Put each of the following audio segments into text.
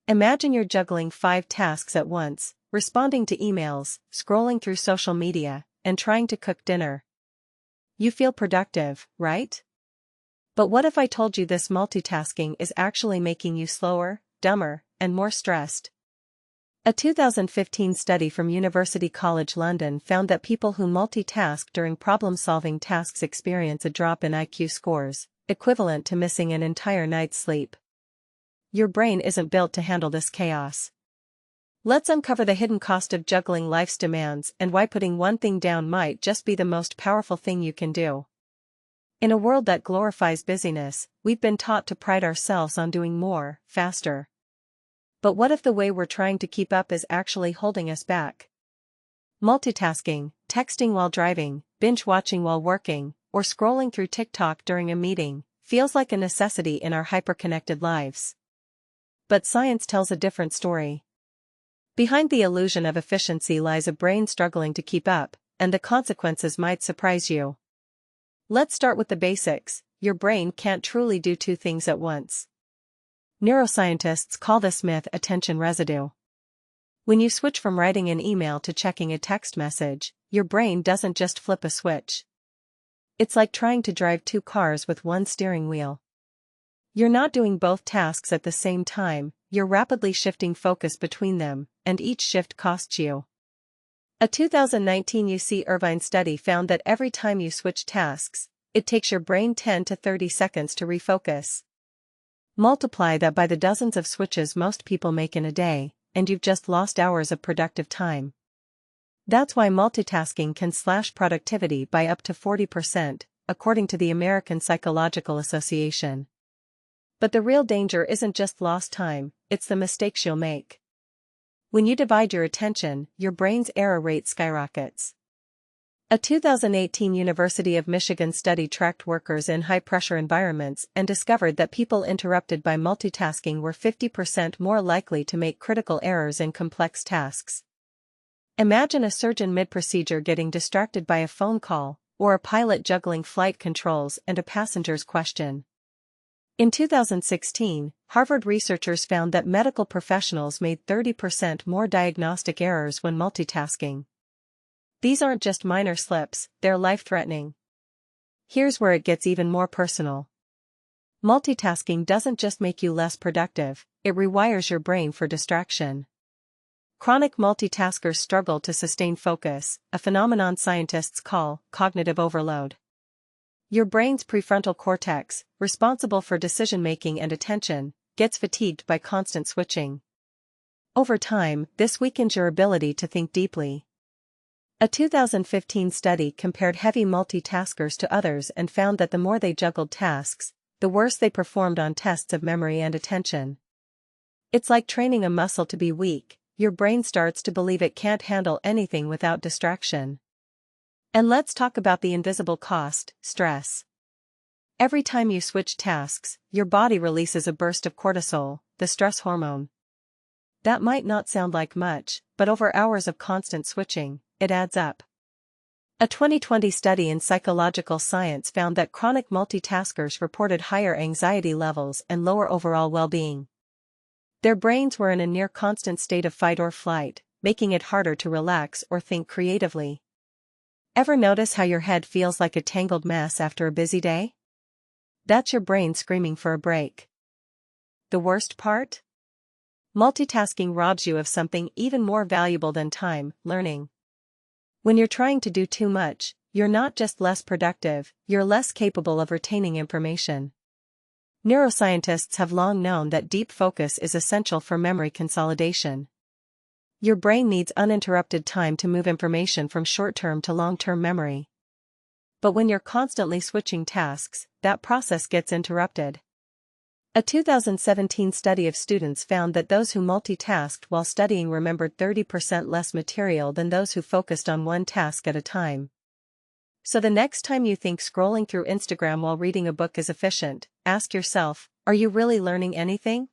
Imagine you're juggling 5 tasks at once, responding to emails, scrolling through social media, and trying to cook dinner. You feel productive, right? But what if I told you this multitasking is actually making you slower, dumber, and more stressed? A 2015 study from University College London found that people who multitask during problem-solving tasks experience a drop in IQ scores, equivalent to missing an entire night's sleep. Your brain isn't built to handle this chaos. Let's uncover the hidden cost of juggling life's demands and why putting one thing down might just be the most powerful thing you can do. In a world that glorifies busyness, we've been taught to pride ourselves on doing more, faster. But what if the way we're trying to keep up is actually holding us back? Multitasking, texting while driving, binge-watching while working, or scrolling through TikTok during a meeting, feels like a necessity in our hyper-connected lives. But science tells a different story. Behind the illusion of efficiency lies a brain struggling to keep up, and the consequences might surprise you. Let's start with the basics. Your brain can't truly do 2 things at once. Neuroscientists call this myth attention residue. When you switch from writing an email to checking a text message, your brain doesn't just flip a switch. It's like trying to drive 2 cars with one steering wheel. You're not doing both tasks at the same time, you're rapidly shifting focus between them, and each shift costs you. A 2019 UC Irvine study found that every time you switch tasks, it takes your brain 10 to 30 seconds to refocus. Multiply that by the dozens of switches most people make in a day, and you've just lost hours of productive time. That's why multitasking can slash productivity by up to 40%, according to the American Psychological Association. But the real danger isn't just lost time, it's the mistakes you'll make. When you divide your attention, your brain's error rate skyrockets. A 2018 University of Michigan study tracked workers in high-pressure environments and discovered that people interrupted by multitasking were 50% more likely to make critical errors in complex tasks. Imagine a surgeon mid-procedure getting distracted by a phone call, or a pilot juggling flight controls and a passenger's question. In 2016, Harvard researchers found that medical professionals made 30% more diagnostic errors when multitasking. These aren't just minor slips, they're life-threatening. Here's where it gets even more personal. Multitasking doesn't just make you less productive, it rewires your brain for distraction. Chronic multitaskers struggle to sustain focus, a phenomenon scientists call cognitive overload. Your brain's prefrontal cortex, responsible for decision-making and attention, gets fatigued by constant switching. Over time, this weakens your ability to think deeply. A 2015 study compared heavy multitaskers to others and found that the more they juggled tasks, the worse they performed on tests of memory and attention. It's like training a muscle to be weak, your brain starts to believe it can't handle anything without distraction. And let's talk about the invisible cost, stress. Every time you switch tasks, your body releases a burst of cortisol, the stress hormone. That might not sound like much, but over hours of constant switching, it adds up. A 2020 study in Psychological Science found that chronic multitaskers reported higher anxiety levels and lower overall well-being. Their brains were in a near-constant state of fight or flight, making it harder to relax or think creatively. Ever notice how your head feels like a tangled mess after a busy day? That's your brain screaming for a break. The worst part? Multitasking robs you of something even more valuable than time, learning. When you're trying to do too much, you're not just less productive, you're less capable of retaining information. Neuroscientists have long known that deep focus is essential for memory consolidation. Your brain needs uninterrupted time to move information from short-term to long-term memory. But when you're constantly switching tasks, that process gets interrupted. A 2017 study of students found that those who multitasked while studying remembered 30% less material than those who focused on one task at a time. So the next time you think scrolling through Instagram while reading a book is efficient, ask yourself, are you really learning anything?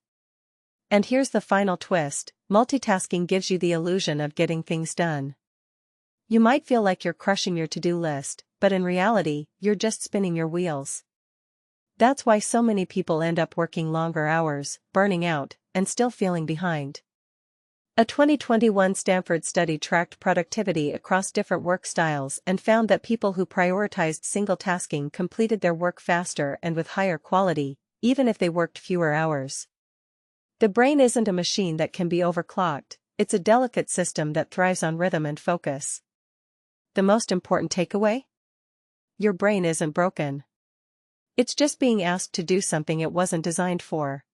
And here's the final twist, multitasking gives you the illusion of getting things done. You might feel like you're crushing your to-do list, but in reality, you're just spinning your wheels. That's why so many people end up working longer hours, burning out, and still feeling behind. A 2021 Stanford study tracked productivity across different work styles and found that people who prioritized single tasking completed their work faster and with higher quality, even if they worked fewer hours. The brain isn't a machine that can be overclocked, it's a delicate system that thrives on rhythm and focus. The most important takeaway? Your brain isn't broken. It's just being asked to do something it wasn't designed for.